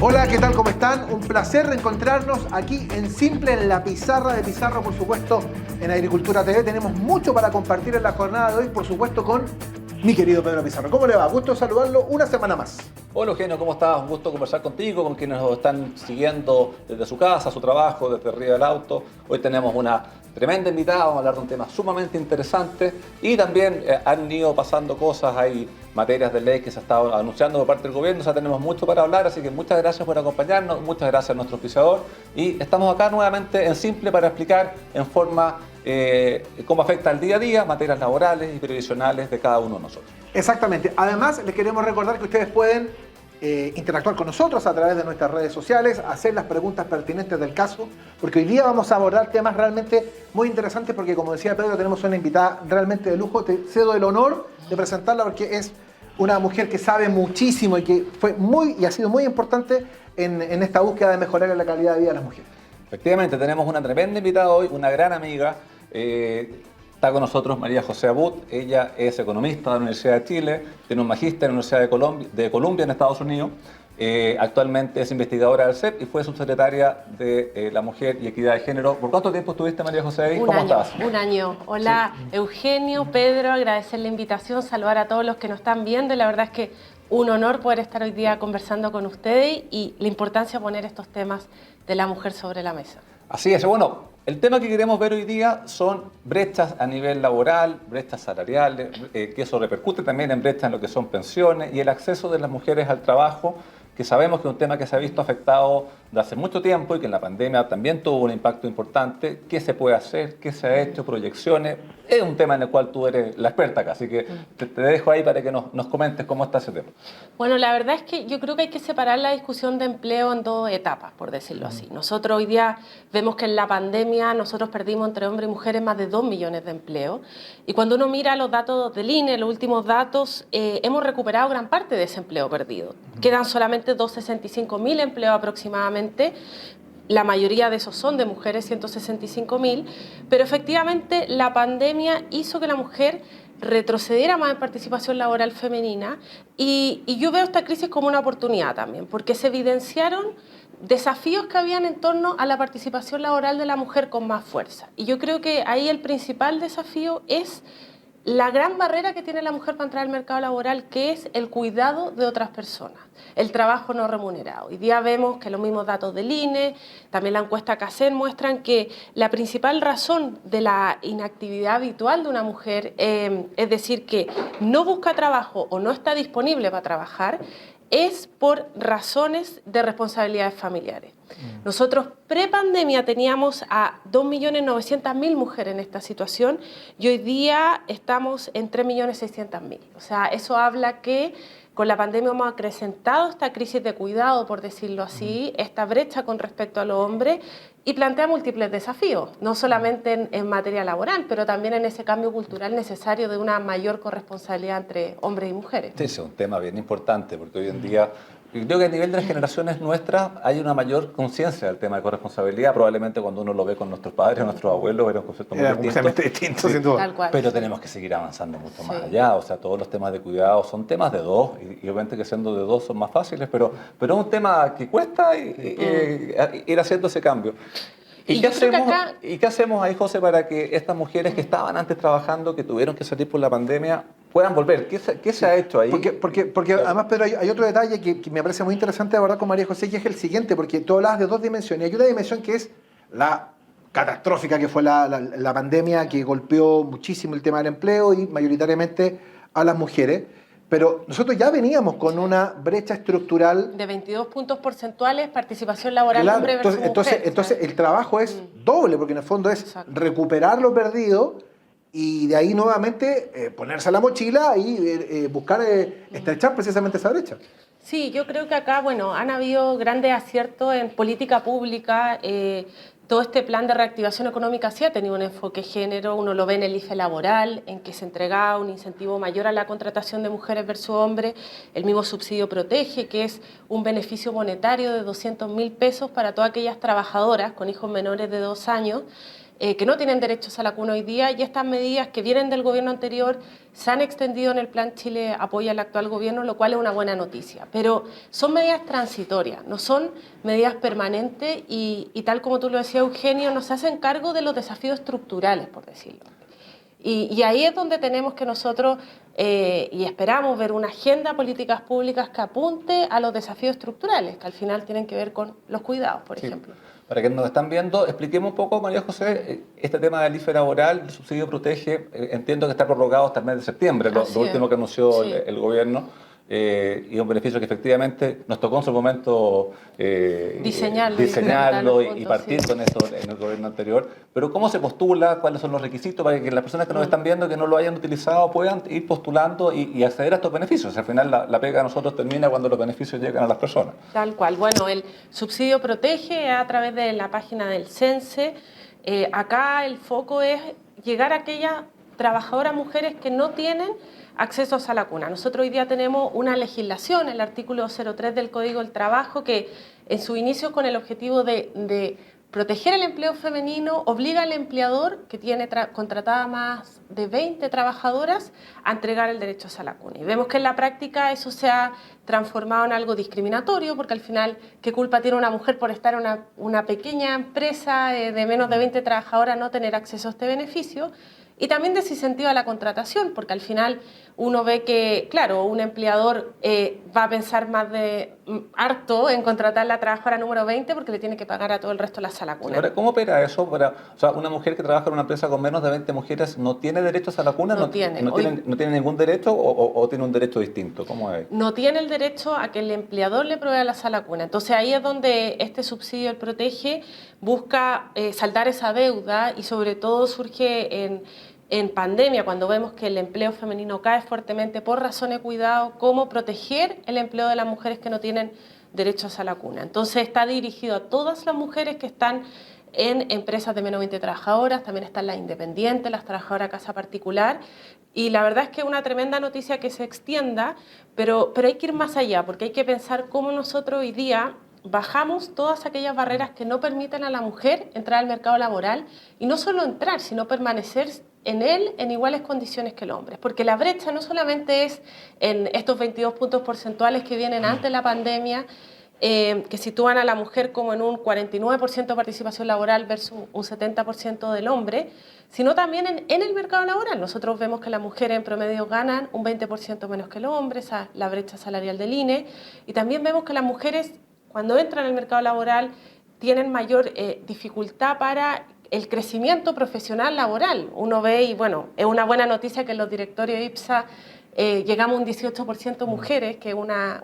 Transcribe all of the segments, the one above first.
Hola, ¿qué tal? ¿Cómo están? Un placer reencontrarnos aquí en Simple, en la pizarra de Pizarro, por supuesto, en Agricultura TV. Tenemos mucho para compartir en la jornada de hoy, por supuesto, con mi querido Pedro Pizarro. ¿Cómo le va? Gusto saludarlo una semana más. Hola Eugenio, ¿cómo estás? Un gusto conversar contigo, con quienes nos están siguiendo desde su casa, su trabajo, desde arriba del auto. Hoy tenemos una tremenda invitada, vamos a hablar de un tema sumamente interesante y también han ido pasando cosas, hay materias de ley que se han estado anunciando por parte del gobierno, o sea, tenemos mucho para hablar, así que muchas gracias por acompañarnos, muchas gracias a nuestro auspiciador y estamos acá nuevamente en Simple para explicar en forma cómo afecta el día a día, materias laborales y previsionales de cada uno de nosotros. Exactamente. Además, les queremos recordar que ustedes pueden interactuar con nosotros a través de nuestras redes sociales, hacer las preguntas pertinentes del caso, porque hoy día vamos a abordar temas realmente muy interesantes, porque como decía Pedro, tenemos una invitada realmente de lujo. Te cedo el honor de presentarla porque es una mujer que sabe muchísimo y que fue y ha sido muy importante en esta búsqueda de mejorar la calidad de vida de las mujeres. Efectivamente, tenemos una tremenda invitada hoy, una gran amiga. Está con nosotros María José Abud. Ella es economista de la Universidad de Chile, tiene un magíster en la Universidad de Columbia en Estados Unidos. Actualmente es investigadora del CEP y fue subsecretaria de la Mujer y Equidad de Género. ¿Por cuánto tiempo estuviste, María José, ahí? ¿Cómo estás? Un año. Hola, sí. Eugenio, Pedro, agradecer la invitación, saludar a todos los que nos están viendo. Y la verdad es que un honor poder estar hoy día conversando con ustedes y la importancia de poner estos temas de la mujer sobre la mesa. Así es. Bueno, el tema que queremos ver hoy día son brechas a nivel laboral, brechas salariales, que eso repercute también en brechas en lo que son pensiones y el acceso de las mujeres al trabajo, que sabemos que es un tema que se ha visto afectado de hace mucho tiempo y que en la pandemia también tuvo un impacto importante. ¿Qué se puede hacer? ¿Qué se ha hecho? Proyecciones. Es un tema en el cual tú eres la experta acá, así que te dejo ahí para que nos comentes cómo está ese tema. Bueno, la verdad es que yo creo que hay que separar la discusión de empleo en dos etapas, por decirlo así. Nosotros hoy día vemos que en la pandemia nosotros perdimos entre hombres y mujeres más de 2 millones de empleos. Y cuando uno mira los datos del INE, los últimos datos, hemos recuperado gran parte de ese empleo perdido. Quedan solamente 265.000 empleos aproximadamente. La mayoría de esos son de mujeres, 165.000, pero efectivamente la pandemia hizo que la mujer retrocediera más en participación laboral femenina y yo veo esta crisis como una oportunidad también, porque se evidenciaron desafíos que habían en torno a la participación laboral de la mujer con más fuerza. Y yo creo que ahí el principal desafío es la gran barrera que tiene la mujer para entrar al mercado laboral, que es el cuidado de otras personas, el trabajo no remunerado. Hoy día vemos que los mismos datos del INE, también la encuesta CACEN muestran que la principal razón de la inactividad habitual de una mujer, es decir, que no busca trabajo o no está disponible para trabajar, es por razones de responsabilidades familiares. Nosotros pre-pandemia teníamos a 2.900.000 mujeres en esta situación y hoy día estamos en 3.600.000. O sea, eso habla que con la pandemia hemos acrecentado esta crisis de cuidado, por decirlo así, esta brecha con respecto a los hombres y plantea múltiples desafíos, no solamente en materia laboral, pero también en ese cambio cultural necesario de una mayor corresponsabilidad entre hombres y mujeres. Sí, es un tema bien importante porque hoy en día yo creo que a nivel de las generaciones nuestras hay una mayor conciencia del tema de corresponsabilidad. Probablemente cuando uno lo ve con nuestros padres o nuestros abuelos era un concepto muy distinto, sin duda. Tal cual. Pero tenemos que seguir avanzando mucho más allá. O sea, todos los temas de cuidado son temas de dos y obviamente que siendo de dos son más fáciles, pero es un tema que cuesta ir haciendo ese cambio. ¿Y qué hacemos ahí, José, para que estas mujeres que estaban antes trabajando, que tuvieron que salir por la pandemia, puedan volver? ¿Qué se ha hecho ahí? Porque además, Pedro, hay otro detalle que me parece muy interesante abordar con María José, que es el siguiente, porque tú hablabas de dos dimensiones. Hay una dimensión que es la catastrófica, que fue la pandemia, que golpeó muchísimo el tema del empleo y mayoritariamente a las mujeres. Pero nosotros ya veníamos con una brecha estructural de 22 puntos porcentuales, participación laboral, claro, hombre versus mujer. Entonces el trabajo es doble, porque en el fondo es recuperar lo perdido y de ahí nuevamente ponerse a la mochila y buscar estrechar precisamente esa brecha. Sí, yo creo que acá, bueno, han habido grandes aciertos en política pública. Todo este plan de reactivación económica sí ha tenido un enfoque género, uno lo ve en el IFE laboral, en que se entregaba un incentivo mayor a la contratación de mujeres versus hombres, el mismo subsidio Protege, que es un beneficio monetario de 200.000 pesos para todas aquellas trabajadoras con hijos menores de 2 años, que no tienen derechos a la cuna hoy día, y estas medidas que vienen del gobierno anterior se han extendido en el Plan Chile Apoya al actual gobierno, lo cual es una buena noticia. Pero son medidas transitorias, no son medidas permanentes y tal como tú lo decías, Eugenio, nos hacen cargo de los desafíos estructurales, por decirlo. Y ahí es donde tenemos que nosotros, y esperamos ver una agenda de políticas públicas que apunte a los desafíos estructurales, que al final tienen que ver con los cuidados, por ejemplo. Para quienes nos están viendo, expliquemos un poco, María José, este tema del IFE laboral, el subsidio protege, entiendo que está prorrogado hasta el mes de septiembre, lo último que anunció el gobierno. Y un beneficio que efectivamente nos tocó en su momento diseñarlo y partir con esto en el gobierno anterior. Pero ¿cómo se postula? ¿Cuáles son los requisitos para que las personas que nos están viendo que no lo hayan utilizado puedan ir postulando y acceder a estos beneficios? Al final la pega de nosotros termina cuando los beneficios llegan a las personas. Tal cual. Bueno, el subsidio protege a través de la página del CENSE. Acá el foco es llegar a aquellas trabajadoras mujeres que no tienen accesos a la cuna. Nosotros hoy día tenemos una legislación, el artículo 03 del Código del Trabajo, que en su inicio con el objetivo de proteger el empleo femenino, obliga al empleador que tiene contratada más de 20 trabajadoras a entregar el derecho a la cuna. Y vemos que en la práctica eso se ha transformado en algo discriminatorio, porque al final, ¿qué culpa tiene una mujer por estar en una pequeña empresa de menos de 20 trabajadoras no tener acceso a este beneficio? Y también desincentiva la contratación, porque al final uno ve que, claro, un empleador va a pensar más de harto en contratar a la trabajadora número 20 porque le tiene que pagar a todo el resto la sala cuna. Ahora, ¿cómo opera eso? O sea, una mujer que trabaja en una empresa con menos de 20 mujeres no tiene derechos a la cuna, no tiene ningún derecho o tiene un derecho distinto. ¿Cómo es? No tiene el derecho a que el empleador le provea la sala cuna. Entonces ahí es donde este subsidio del Protege busca saldar esa deuda y sobre todo surge en pandemia, cuando vemos que el empleo femenino cae fuertemente por razones de cuidado, cómo proteger el empleo de las mujeres que no tienen derechos a la cuna. Entonces está dirigido a todas las mujeres que están en empresas de menos de 20 trabajadoras, también están las independientes, las trabajadoras de casa particular, y la verdad es que es una tremenda noticia que se extienda, pero hay que ir más allá, porque hay que pensar cómo nosotros hoy día bajamos todas aquellas barreras que no permiten a la mujer entrar al mercado laboral, y no solo entrar, sino permanecer en él en iguales condiciones que el hombre. Porque la brecha no solamente es en estos 22 puntos porcentuales que vienen antes de la pandemia, que sitúan a la mujer como en un 49% de participación laboral versus un 70% del hombre, sino también en el mercado laboral. Nosotros vemos que las mujeres en promedio ganan un 20% menos que los hombres, la brecha salarial del INE, y también vemos que las mujeres, cuando entran al mercado laboral, tienen mayor dificultad para el crecimiento profesional laboral. Uno ve, y bueno, es una buena noticia que en los directorios IPSA llegamos a un 18% mujeres, que es una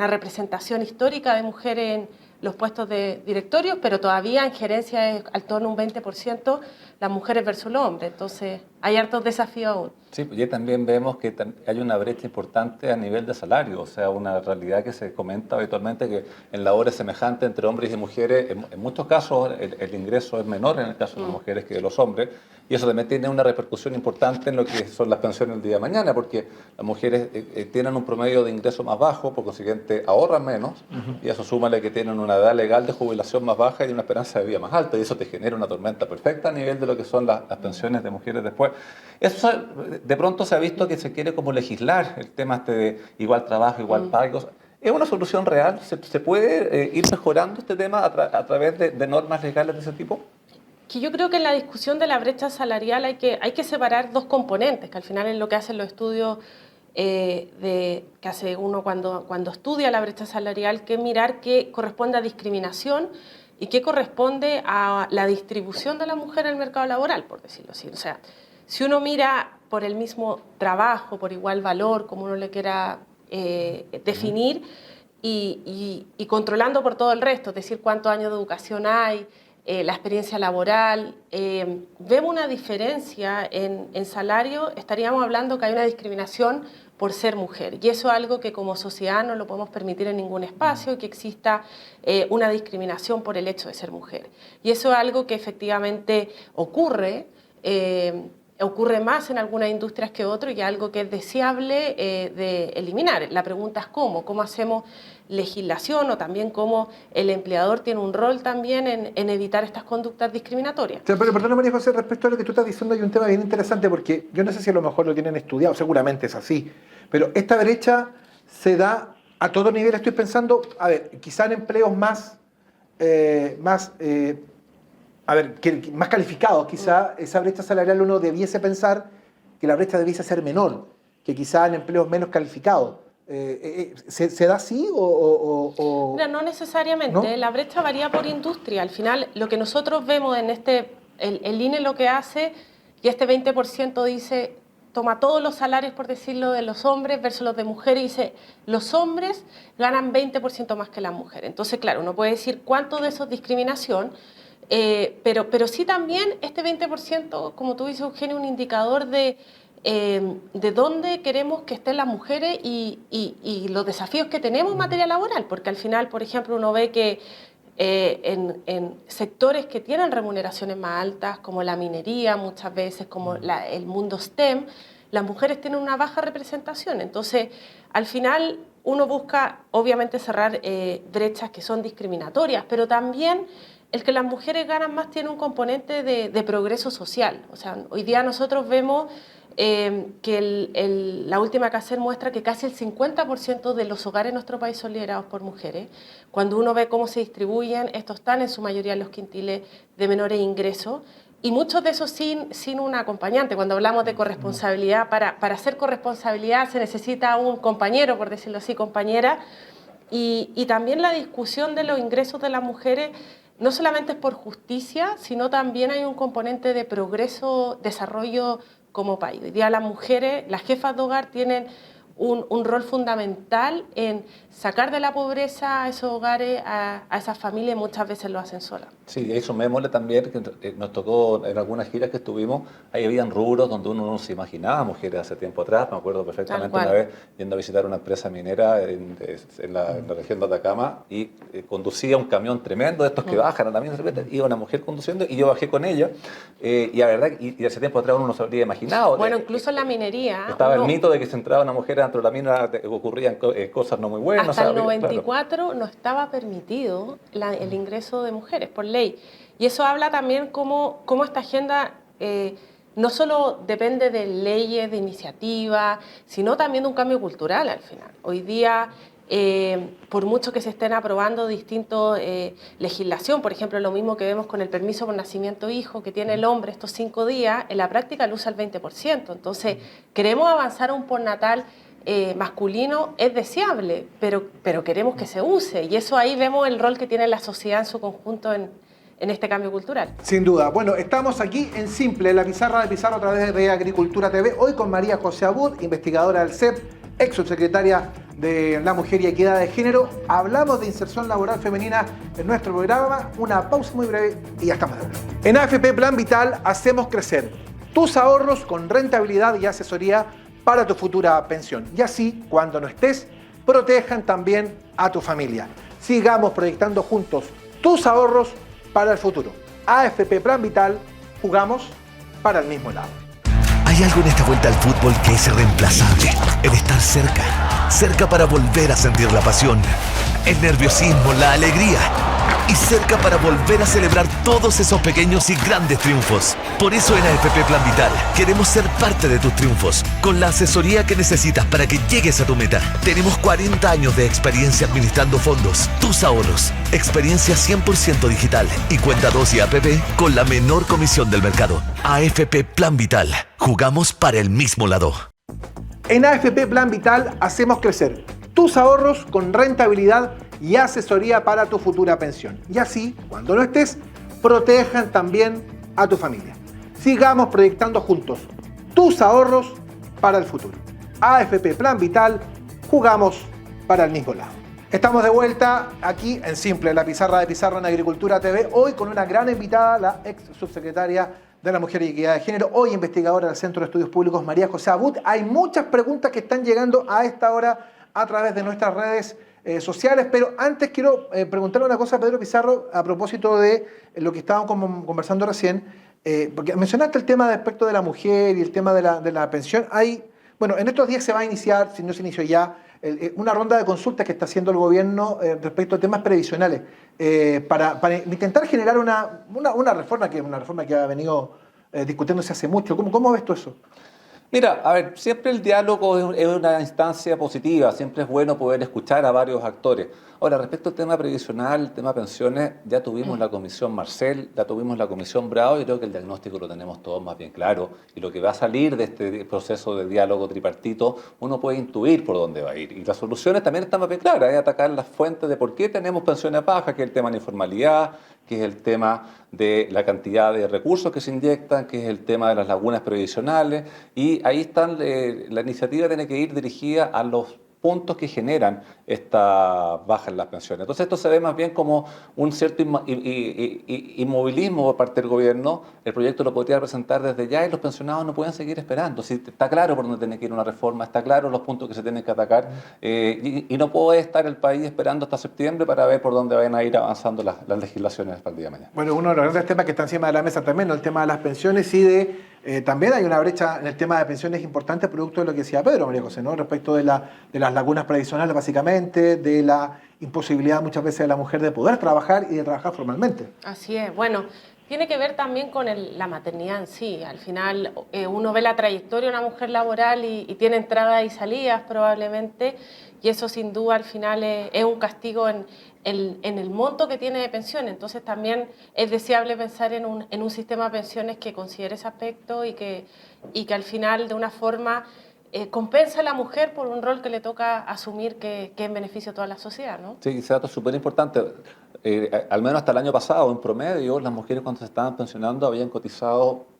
representación histórica de mujeres en los puestos de directorios, pero todavía en gerencia es al torno un 20% las mujeres versus los hombres. Entonces, hay hartos desafíos aún. Sí, pues ya también vemos que hay una brecha importante a nivel de salario, o sea, una realidad que se comenta habitualmente que en labores semejantes entre hombres y mujeres, en muchos casos el ingreso es menor en el caso de las mujeres que de los hombres, y eso también tiene una repercusión importante en lo que son las pensiones el día de mañana, porque las mujeres tienen un promedio de ingreso más bajo, por consiguiente ahorran menos, y eso súmale que tienen una edad legal de jubilación más baja y una esperanza de vida más alta, y eso te genera una tormenta perfecta a nivel de lo que son las pensiones de mujeres después. Eso de pronto se ha visto que se quiere como legislar el tema de igual trabajo, igual pago. ¿Es una solución real? ¿Se puede ir mejorando este tema a través de normas legales de ese tipo? Que yo creo que en la discusión de la brecha salarial hay que separar dos componentes, que al final es lo que hacen los estudios que hace uno cuando estudia la brecha salarial, que mirar qué corresponde a discriminación y qué corresponde a la distribución de la mujer en el mercado laboral, por decirlo así. O sea, si uno mira por el mismo trabajo, por igual valor, como uno le quiera definir, y controlando por todo el resto, es decir, cuántos años de educación hay, la experiencia laboral, vemos una diferencia en salario, estaríamos hablando que hay una discriminación por ser mujer. Y eso es algo que como sociedad no lo podemos permitir en ningún espacio, que exista una discriminación por el hecho de ser mujer. Y eso es algo que efectivamente ocurre, ocurre más en algunas industrias que otras y algo que es deseable de eliminar. La pregunta es cómo hacemos legislación o también cómo el empleador tiene un rol también en evitar estas conductas discriminatorias. O sea, pero perdón, María José, respecto a lo que tú estás diciendo hay un tema bien interesante porque yo no sé si a lo mejor lo tienen estudiado, seguramente es así, pero esta brecha se da a todo nivel. Estoy pensando, a ver, quizá en empleos más calificados, quizá esa brecha salarial uno debiese pensar que la brecha debiese ser menor, que quizá en empleos menos calificados. ¿Se da así o...? Mira, no necesariamente, ¿no? La brecha varía por industria. Al final, lo que nosotros vemos en el INE lo que hace, y este 20% dice, toma todos los salarios, por decirlo, de los hombres versus los de mujeres, y dice, los hombres ganan 20% más que las mujeres. Entonces, claro, uno puede decir cuánto de eso es discriminación, pero sí también este 20%, como tú dices, Eugenio, un indicador de dónde queremos que estén las mujeres y los desafíos que tenemos en materia laboral, porque al final, por ejemplo, uno ve que en sectores que tienen remuneraciones más altas, como la minería muchas veces, como el mundo STEM, las mujeres tienen una baja representación. Entonces, al final, uno busca, obviamente, cerrar brechas que son discriminatorias, pero también el que las mujeres ganan más tiene un componente de progreso social. O sea, hoy día nosotros vemos que la última CACER muestra que casi el 50% de los hogares en nuestro país son liderados por mujeres. Cuando uno ve cómo se distribuyen, estos están en su mayoría en los quintiles de menores ingresos, y muchos de esos sin un acompañante. Cuando hablamos de corresponsabilidad, para hacer corresponsabilidad se necesita un compañero, por decirlo así, compañera, y también la discusión de los ingresos de las mujeres no solamente es por justicia, sino también hay un componente de progreso, desarrollo como país. Hoy día las mujeres, las jefas de hogar tienen un rol fundamental en sacar de la pobreza a esos hogares, a esas familias, muchas veces lo hacen solas. Sí, y eso me mola también, que nos tocó en algunas giras que estuvimos, ahí habían rubros donde uno no se imaginaba mujeres hace tiempo atrás. Me acuerdo perfectamente una vez yendo a visitar una empresa minera en la región de Atacama y conducía un camión tremendo de estos que bajan también, de repente iba una mujer conduciendo y yo bajé con ella, y la verdad, y hace tiempo atrás uno no se habría imaginado. Bueno, incluso en la minería... Estaba el mito de que si entraba una mujer dentro de la mina ocurrían cosas no muy buenas. Hasta el 94 no estaba permitido el ingreso de mujeres por ley. Y eso habla también cómo esta agenda no solo depende de leyes, de iniciativas, sino también de un cambio cultural al final. Hoy día, por mucho que se estén aprobando distintas legislación, por ejemplo, lo mismo que vemos con el permiso por nacimiento hijo que tiene el hombre estos 5 días, en la práctica lo usa el 20%. Entonces, queremos avanzar a un postnatal masculino, es deseable, pero queremos que se use, y eso ahí vemos el rol que tiene la sociedad en su conjunto en este cambio cultural. Sin duda. Bueno, estamos aquí en Simple, en la pizarra de Pizarro a través de Agricultura TV, hoy con María José Abud, investigadora del CEP, ex subsecretaria de la Mujer y Equidad de Género. Hablamos de inserción laboral femenina en nuestro programa. Una pausa muy breve y ya estamos de vuelta. En AFP Plan Vital hacemos crecer tus ahorros con rentabilidad y asesoría para tu futura pensión. Y así, cuando no estés, protejan también a tu familia. Sigamos proyectando juntos tus ahorros para el futuro. AFP Plan Vital, jugamos para el mismo lado. Hay algo en esta vuelta al fútbol que es irreemplazable. El estar cerca para volver a sentir la pasión, el nerviosismo, la alegría. Y cerca para volver a celebrar todos esos pequeños y grandes triunfos. Por eso en AFP Plan Vital queremos ser parte de tus triunfos, con la asesoría que necesitas para que llegues a tu meta. Tenemos 40 años de experiencia administrando fondos, tus ahorros, experiencia 100% digital y cuenta 2 y APP con la menor comisión del mercado. AFP Plan Vital, jugamos para el mismo lado. En AFP Plan Vital hacemos crecer tus ahorros con rentabilidad y asesoría para tu futura pensión. Y así, cuando no estés, protejan también a tu familia. Sigamos proyectando juntos tus ahorros para el futuro. AFP Plan Vital, jugamos para el mismo lado. Estamos de vuelta aquí en Simple, la pizarra de Pizarro en Agricultura TV, hoy con una gran invitada, la ex subsecretaria de la Mujer y Equidad de Género, hoy investigadora del Centro de Estudios Públicos, María José Abud. Hay muchas preguntas que están llegando a esta hora a través de nuestras redes sociales, pero antes quiero preguntarle una cosa a Pedro Pizarro a propósito de lo que estábamos conversando recién. Porque mencionaste el tema del aspecto de la mujer y el tema de la pensión. Bueno, en estos días se va a iniciar, si no se inició ya, una ronda de consultas que está haciendo el gobierno respecto a temas previsionales para intentar generar una reforma que ha venido discutiéndose hace mucho. ¿Cómo ves tú eso? Mira, a ver, siempre el diálogo es una instancia positiva, siempre es bueno poder escuchar a varios actores. Ahora, respecto al tema previsional, el tema pensiones, ya tuvimos la comisión Marcel, ya tuvimos la comisión Bravo y creo que el diagnóstico lo tenemos todos más bien claro. Y lo que va a salir de este proceso de diálogo tripartito, uno puede intuir por dónde va a ir. Y las soluciones también están más bien claras, es atacar las fuentes de por qué tenemos pensiones bajas, que es el tema de la informalidad, que es el tema de la cantidad de recursos que se inyectan, que es el tema de las lagunas previsionales, y ahí están, la iniciativa tiene que ir dirigida a los puntos que generan esta baja en las pensiones. Entonces esto se ve más bien como un cierto inmovilismo por parte del gobierno. El proyecto lo podría presentar desde ya y los pensionados no pueden seguir esperando. Si está claro por dónde tiene que ir una reforma, está claro los puntos que se tienen que atacar y no puede estar el país esperando hasta septiembre para ver por dónde van a ir avanzando las legislaciones para el día de mañana. Bueno, uno de los grandes temas que está encima de la mesa también, ¿no? El tema de las pensiones y también hay una brecha en el tema de pensiones importante, producto de lo que decía Pedro, María José, ¿no? Respecto de las lagunas previsionales, básicamente, de la imposibilidad muchas veces de la mujer de poder trabajar y de trabajar formalmente. Así es. Bueno, tiene que ver también con la maternidad en sí. Al final uno ve la trayectoria de una mujer laboral y tiene entradas y salidas probablemente, y eso sin duda al final es un castigo en el monto que tiene de pensión. Entonces también es deseable pensar en un sistema de pensiones que considere ese aspecto y que al final de una forma compensa a la mujer por un rol que le toca asumir que es en beneficio de toda la sociedad, ¿no? Sí, ese dato es súper importante. Al menos hasta el año pasado, en promedio, las mujeres cuando se estaban pensionando habían cotizado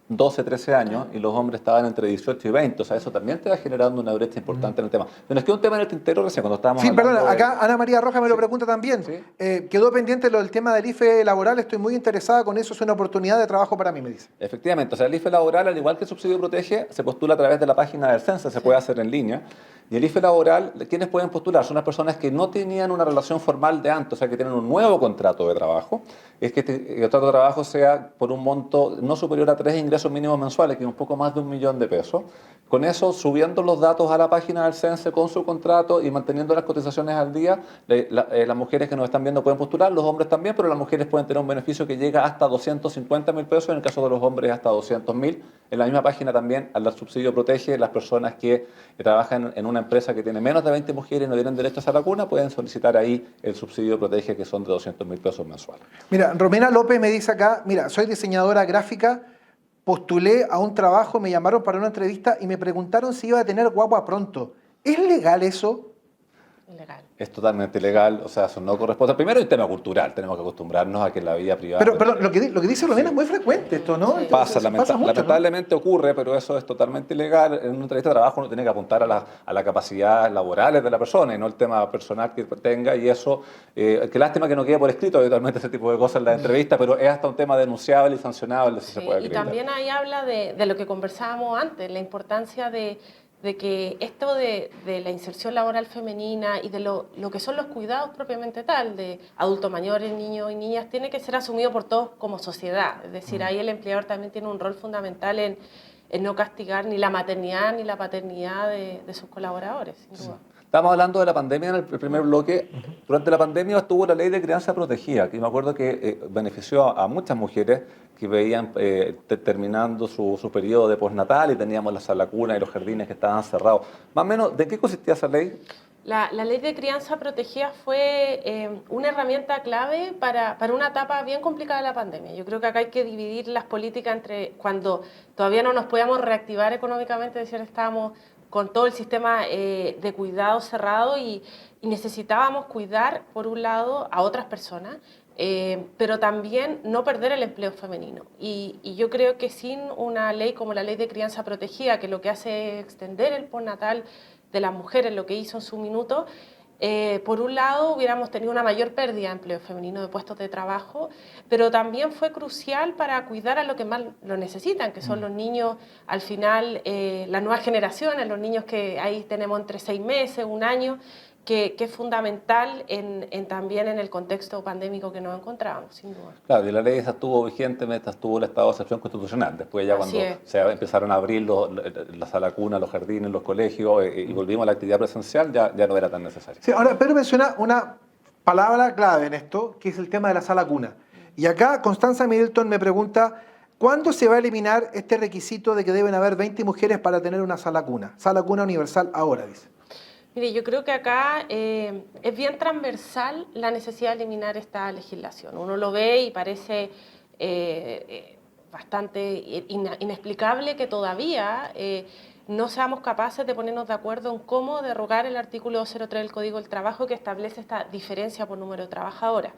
12, 13 años y los hombres estaban entre 18 y 20. O sea, eso también te va generando una brecha importante en el tema. Pero nos queda un tema en el tintero recién cuando estábamos Sí, hablando perdón, acá Ana María Rojas me lo pregunta también. Sí. Quedó pendiente lo del tema del IFE laboral, estoy muy interesada con eso, es una oportunidad de trabajo para mí, me dice. Efectivamente, o sea, el IFE laboral, al igual que el subsidio protege, se postula a través de la página del CENSE, se puede hacer en línea. Y el IFE laboral, ¿quiénes pueden postular? Son las personas que no tenían una relación formal de antes, o sea, que tienen un nuevo contrato de trabajo. Es que el contrato de trabajo sea por un monto no superior a 3 ingresos mínimos mensuales, que es un poco más de 1 millón de pesos. Con eso, subiendo los datos a la página del CENSE con su contrato y manteniendo las cotizaciones al día, las mujeres que nos están viendo pueden postular, los hombres también, pero las mujeres pueden tener un beneficio que llega hasta 250.000 pesos, en el caso de los hombres hasta 200.000. En la misma página también, al subsidio protege, las personas que trabajan en una empresa que tiene menos de 20 mujeres y no tienen derecho a esa vacuna, pueden solicitar ahí el subsidio protege, que son de 200.000 pesos mensuales. Mira, Romina López me dice acá, mira, soy diseñadora gráfica, postulé a un trabajo, me llamaron para una entrevista y me preguntaron si iba a tener guagua pronto. ¿Es legal eso? Ilegal. Es totalmente ilegal, o sea, eso no corresponde. Primero hay un tema cultural, tenemos que acostumbrarnos a que la vida privada... Pero lo que dice Romina es muy frecuente esto, ¿no? Sí. Pasa, mucho, ¿no? lamentablemente ocurre, pero eso es totalmente ilegal. En una entrevista de trabajo uno tiene que apuntar a las capacidades laborales de la persona y no el tema personal que tenga, y eso, qué lástima que no quede por escrito habitualmente ese tipo de cosas en la entrevista, pero es hasta un tema denunciable y sancionable si se puede Y acreditar. también ahí habla de lo que conversábamos antes, la importancia de que esto de la inserción laboral femenina y de lo que son los cuidados propiamente tal, de adultos mayores, niños y niñas, tiene que ser asumido por todos como sociedad. Es decir, ahí el empleador también tiene un rol fundamental en no castigar ni la maternidad ni la paternidad de sus colaboradores, sin duda. Estábamos hablando de la pandemia en el primer bloque. Durante la pandemia estuvo la ley de crianza protegida, que me acuerdo que benefició a muchas mujeres que veían terminando su periodo de postnatal y teníamos la sala cuna y los jardines que estaban cerrados. Más o menos, ¿de qué consistía esa ley? La ley de crianza protegida fue una herramienta clave para una etapa bien complicada de la pandemia. Yo creo que acá hay que dividir las políticas entre cuando todavía no nos podíamos reactivar económicamente, es decir, estábamos con todo el sistema de cuidado cerrado y necesitábamos cuidar, por un lado, a otras personas, pero también no perder el empleo femenino. Y yo creo que sin una ley como la ley de crianza protegida, que lo que hace es extender el postnatal de las mujeres, lo que hizo en su minuto, por un lado hubiéramos tenido una mayor pérdida de empleo femenino, de puestos de trabajo, pero también fue crucial para cuidar a los que más lo necesitan, que son los niños, al final, las nuevas generaciones, los niños que ahí tenemos entre 6 meses, 1 año, que es fundamental también en el contexto pandémico que nos encontrábamos, sin duda. Claro, y la ley esa estuvo vigente mientras estuvo el estado de excepción constitucional. Después ya cuando se empezaron a abrir la sala cuna, los jardines, los colegios y volvimos a la actividad presencial, ya no era tan necesario. Sí, ahora Pedro menciona una palabra clave en esto, que es el tema de la sala cuna. Y acá Constanza Middleton me pregunta, ¿cuándo se va a eliminar este requisito de que deben haber 20 mujeres para tener una sala cuna? Sala cuna universal ahora, dice. Mire, yo creo que acá es bien transversal la necesidad de eliminar esta legislación. Uno lo ve y parece bastante inexplicable que todavía no seamos capaces de ponernos de acuerdo en cómo derogar el artículo 203 del Código del Trabajo que establece esta diferencia por número de trabajadoras.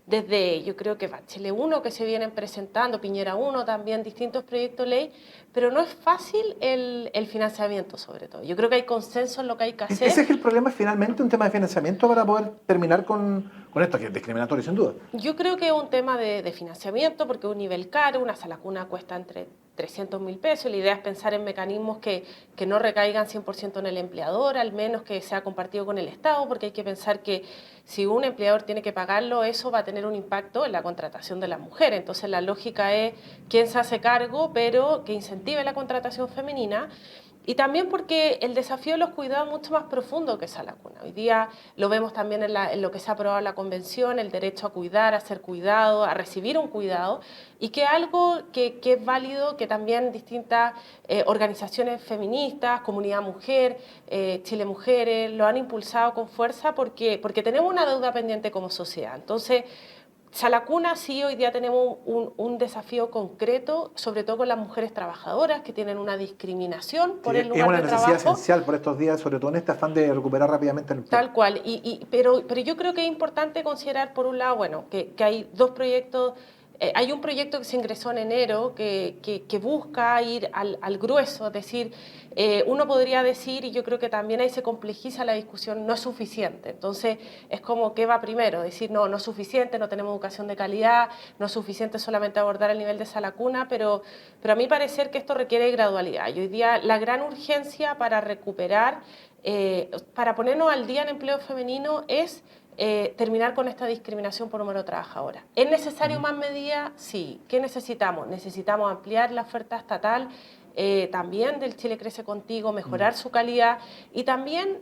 Desde, yo creo que Bachelet 1 que se vienen presentando, Piñera 1 también, distintos proyectos de ley, pero no es fácil el financiamiento sobre todo. Yo creo que hay consenso en lo que hay que hacer. ¿Ese es el problema finalmente, un tema de financiamiento para poder terminar con esto, que es discriminatorio sin duda? Yo creo que es un tema de financiamiento porque es un nivel caro, una sala cuna cuesta entre 300.000 pesos. La idea es pensar en mecanismos que no recaigan 100% en el empleador, al menos que sea compartido con el Estado, porque hay que pensar que si un empleador tiene que pagarlo, eso va a tener un impacto en la contratación de las mujeres. Entonces la lógica es quién se hace cargo, pero que incentive la contratación femenina. Y también porque el desafío de los cuidados es mucho más profundo que sala cuna. Hoy día lo vemos también en lo que se ha aprobado en la Convención, el derecho a cuidar, a ser cuidado, a recibir un cuidado, y que algo que es válido, que también distintas organizaciones feministas, Comunidad Mujer, Chile Mujeres, lo han impulsado con fuerza porque tenemos una deuda pendiente como sociedad. Entonces, sala cuna sí, hoy día tenemos un desafío concreto, sobre todo con las mujeres trabajadoras que tienen una discriminación por el lugar de trabajo. Es una necesidad esencial por estos días, sobre todo en este afán de recuperar rápidamente el empleo. Tal cual, pero yo creo que es importante considerar por un lado, bueno, que hay dos proyectos. Hay un proyecto que se ingresó en enero que busca ir al grueso, es decir, uno podría decir, y yo creo que también ahí se complejiza la discusión, no es suficiente. Entonces, es como, ¿qué va primero? Decir, no es suficiente, no tenemos educación de calidad, no es suficiente solamente abordar el nivel de sala cuna, pero a mí parecer que esto requiere gradualidad. Y hoy día la gran urgencia para recuperar, para ponernos al día en empleo femenino es terminar con esta discriminación por número de trabajadoras. ¿Es necesario más medidas? Sí. ¿Qué necesitamos? Necesitamos ampliar la oferta estatal, también del Chile Crece Contigo, mejorar su calidad y también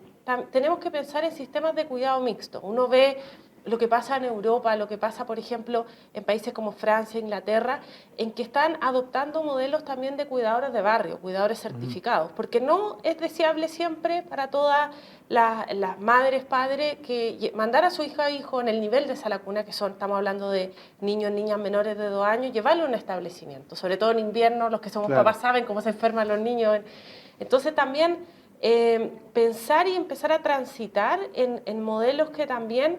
tenemos que pensar en sistemas de cuidado mixto. Uno ve lo que pasa en Europa, lo que pasa, por ejemplo, en países como Francia, Inglaterra, en que están adoptando modelos también de cuidadores de barrio, cuidadores certificados, porque no es deseable siempre para todas las madres, padres, que mandar a su hija o hijo en el nivel de sala cuna, que estamos hablando de niños, niñas menores de 2 años, llevarlo a un establecimiento, sobre todo en invierno, los que somos papás saben cómo se enferman los niños. Entonces también pensar y empezar a transitar en modelos que también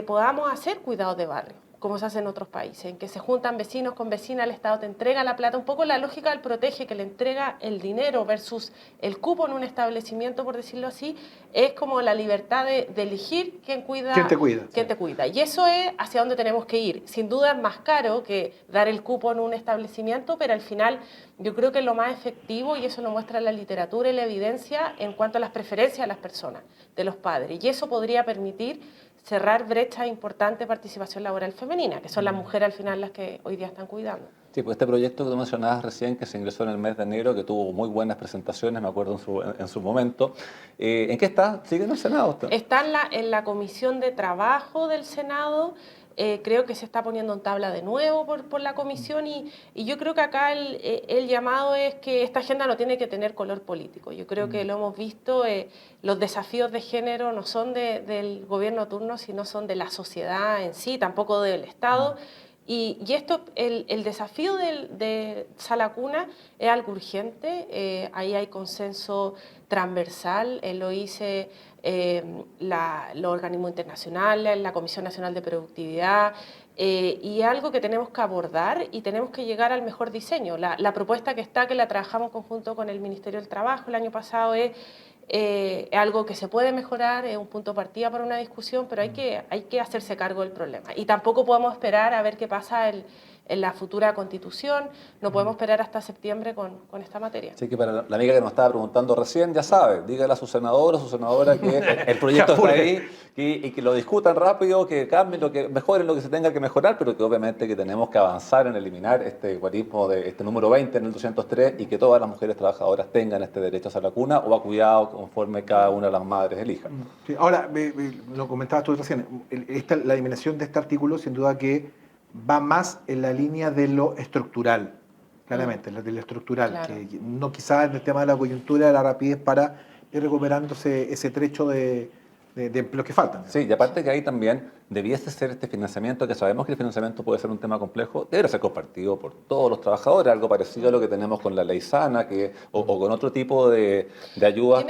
podamos hacer cuidados de barrio, como se hace en otros países, en que se juntan vecinos con vecinas, el Estado te entrega la plata, un poco la lógica del protege, que le entrega el dinero versus el cupo en un establecimiento, por decirlo así, es como la libertad de elegir quién cuida. ¿Quién te cuida? ¿Quién te cuida? Y eso es hacia dónde tenemos que ir. Sin duda es más caro que dar el cupo en un establecimiento, pero al final yo creo que es lo más efectivo, y eso lo muestra la literatura y la evidencia en cuanto a las preferencias de las personas, de los padres. Y eso podría permitir cerrar brechas importantes de participación laboral femenina, que son las mujeres al final las que hoy día están cuidando. Sí, pues este proyecto que tú mencionabas recién, que se ingresó en el mes de enero, que tuvo muy buenas presentaciones, me acuerdo en su momento. ¿En qué está? ¿Sigue en el Senado? Está en la Comisión de Trabajo del Senado. Creo que se está poniendo en tabla de nuevo por la comisión y yo creo que acá el llamado es que esta agenda no tiene que tener color político. Yo creo que lo hemos visto, los desafíos de género no son del gobierno turno, sino son de la sociedad en sí, tampoco del Estado. Y esto, el desafío de sala cuna es algo urgente, ahí hay consenso transversal, lo hice los organismos internacionales, la Comisión Nacional de Productividad, y algo que tenemos que abordar y tenemos que llegar al mejor diseño. La propuesta que está, que la trabajamos en conjunto con el Ministerio del Trabajo el año pasado, es algo que se puede mejorar, es un punto de partida para una discusión, pero hay que hacerse cargo del problema. Y tampoco podemos esperar a ver qué pasa en la futura constitución. No podemos esperar hasta septiembre con esta materia. Así que para la amiga que nos estaba preguntando recién, ya sabe, dígale a su senador o su senadora que el proyecto está ahí y que lo discutan rápido, que cambien, que mejoren lo que se tenga que mejorar, pero que obviamente que tenemos que avanzar en eliminar este guarismo de este número 20 en el 203 y que todas las mujeres trabajadoras tengan este derecho a hacer la cuna o a cuidado conforme cada una de las madres elija. Sí, ahora, lo comentabas tú recién, la eliminación de este artículo sin duda que va más en la línea de lo estructural, claramente, de lo estructural, Claro. que no quizás en el tema de la coyuntura, de la rapidez para ir recuperándose ese trecho de empleos que faltan. Sí, y aparte que ahí también debiese ser este financiamiento, que sabemos que el financiamiento puede ser un tema complejo, debe ser compartido por todos los trabajadores, algo parecido a lo que tenemos con la ley sana o con otro tipo de ayudas.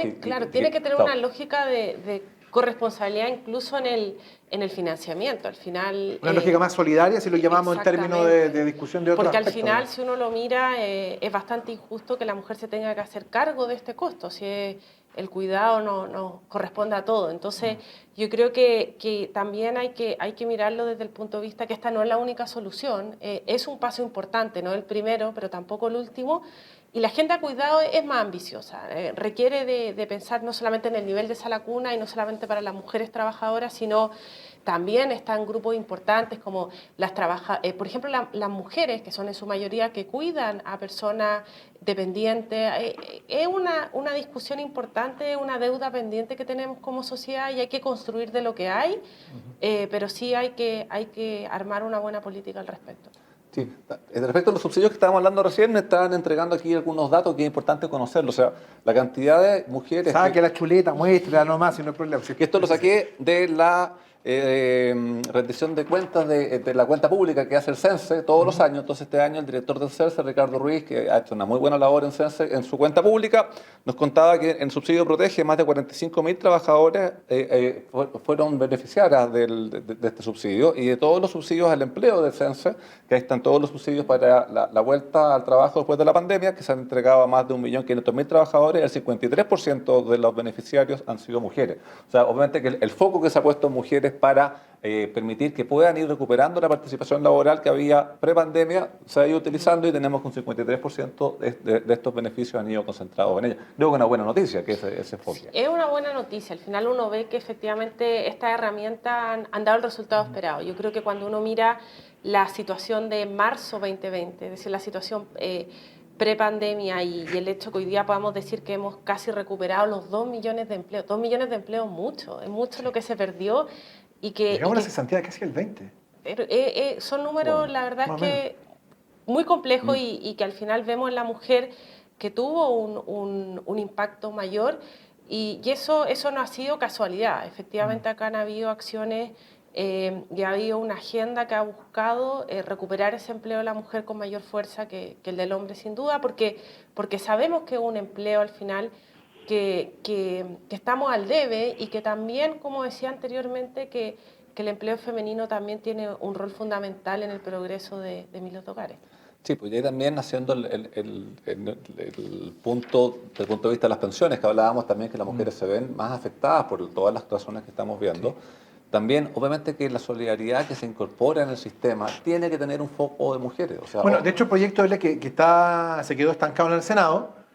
Tiene que tener una lógica de corresponsabilidad incluso en el financiamiento. Al final, Una lógica más solidaria, si lo llamamos en términos de discusión de otros porque al aspectos, final, ¿no? si uno lo mira, es bastante injusto que la mujer se tenga que hacer cargo de este costo, si el cuidado no corresponde a todo. Entonces, yo creo que también hay que mirarlo desde el punto de vista que esta no es la única solución, es un paso importante, no el primero, pero tampoco el último. Y la agenda de cuidado es más ambiciosa, requiere de pensar no solamente en el nivel de sala cuna y no solamente para las mujeres trabajadoras, sino también están grupos importantes como por ejemplo, las mujeres, que son en su mayoría que cuidan a personas dependientes. Es una discusión importante, una deuda pendiente que tenemos como sociedad y hay que construir de lo que hay, pero sí hay que armar una buena política al respecto. Sí, respecto a los subsidios que estábamos hablando recién, me estaban entregando aquí algunos datos que es importante conocerlos. O sea, la cantidad de mujeres... Saque la chuleta, muestra nomás, si no hay problema. Que esto lo saqué de la rendición de cuentas de la cuenta pública que hace el CENSE todos los años. Entonces este año el director del CENSE, Ricardo Ruiz, que ha hecho una muy buena labor en CENSE, en su cuenta pública, nos contaba que en Subsidio Protege más de 45.000 trabajadores fueron beneficiarias de este subsidio, y de todos los subsidios al empleo del CENSE, que ahí están todos los subsidios para la vuelta al trabajo después de la pandemia, que se han entregado a más de 1.500.000 trabajadores, el 53% de los beneficiarios han sido mujeres. O sea, obviamente que el foco que se ha puesto en mujeres para permitir que puedan ir recuperando la participación laboral que había pre-pandemia, se ha ido utilizando y tenemos que un 53% de estos beneficios han ido concentrados en ella. Creo que es una buena noticia que ese enfoque. Es una buena noticia. Al final uno ve que efectivamente estas herramientas han dado el resultado esperado. Yo creo que cuando uno mira la situación de marzo 2020, es decir, la situación prepandemia y el hecho que hoy día podamos decir que hemos casi recuperado los 2 millones de empleos. 2 millones de empleos es mucho lo que se perdió. Llegamos a la cesantía de casi el 20. Son números, bueno, la verdad es que muy complejos y que al final vemos en la mujer que tuvo un impacto mayor y eso no ha sido casualidad. Efectivamente acá han habido acciones y ha habido una agenda que ha buscado recuperar ese empleo de la mujer con mayor fuerza que el del hombre, sin duda, porque sabemos que es un empleo al final que estamos al debe y que también, como decía anteriormente, que el empleo femenino también tiene un rol fundamental en el progreso de miles de hogares. Sí, pues y ahí también haciendo el punto, desde el punto de vista de las pensiones, que hablábamos también que las mujeres se ven más afectadas por todas las razones que estamos viendo. Sí. También, obviamente, que la solidaridad que se incorpora en el sistema tiene que tener un foco de mujeres. O sea, bueno, de hecho, el proyecto de ley que se quedó estancado en el Senado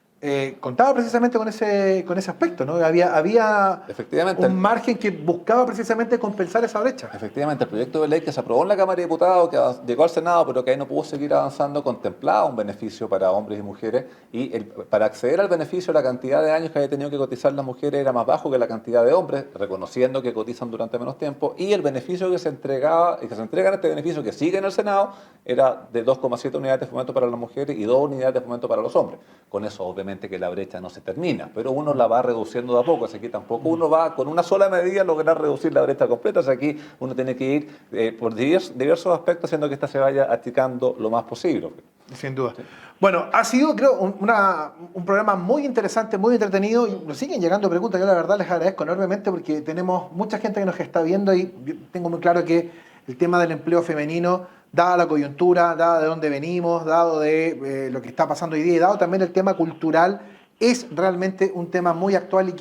contaba precisamente con ese aspecto, ¿no? Había efectivamente, un margen que buscaba precisamente compensar esa brecha. Efectivamente, el proyecto de ley que se aprobó en la Cámara de Diputados, que llegó al Senado, pero que ahí no pudo seguir avanzando, contemplaba un beneficio para hombres y mujeres, y para acceder al beneficio la cantidad de años que había tenido que cotizar las mujeres era más bajo que la cantidad de hombres, reconociendo que cotizan durante menos tiempo, y el beneficio que se entrega en este beneficio que sigue en el Senado era de 2,7 unidades de fomento para las mujeres y 2 unidades de fomento para los hombres. Con eso, obviamente, que la brecha no se termina, pero uno la va reduciendo de a poco, así que tampoco uno va con una sola medida a lograr reducir la brecha completa, o sea, aquí uno tiene que ir por diversos aspectos haciendo que esta se vaya achicando lo más posible. Sin duda. Sí. Bueno, ha sido, creo, un programa muy interesante, muy entretenido, y nos siguen llegando preguntas. Yo la verdad les agradezco enormemente porque tenemos mucha gente que nos está viendo y tengo muy claro que el tema del empleo femenino, dada la coyuntura, dada de dónde venimos, dado de lo que está pasando hoy día y dado también el tema cultural, es realmente un tema muy actual y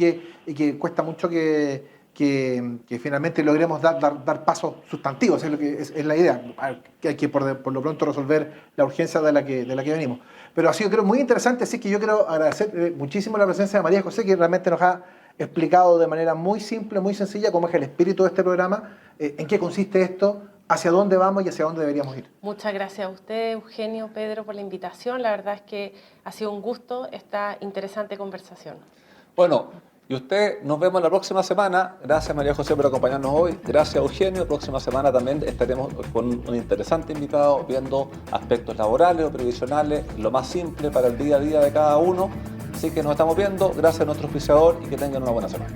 que cuesta mucho que que finalmente logremos dar pasos sustantivos, es lo que es la idea. Que hay que por lo pronto resolver la urgencia de la que venimos. Pero ha sido, creo, muy interesante, así que yo quiero agradecer muchísimo la presencia de María José, que realmente nos ha explicado de manera muy simple, muy sencilla, cómo es el espíritu de este programa, en qué consiste esto, hacia dónde vamos y hacia dónde deberíamos ir. Muchas gracias a usted, Eugenio, Pedro, por la invitación. La verdad es que ha sido un gusto esta interesante conversación. Bueno, y usted, nos vemos la próxima semana. Gracias, María José, por acompañarnos hoy. Gracias, Eugenio. Próxima semana también estaremos con un interesante invitado viendo aspectos laborales o previsionales, lo más simple para el día a día de cada uno. Así que nos estamos viendo. Gracias a nuestro auspiciador y que tengan una buena semana.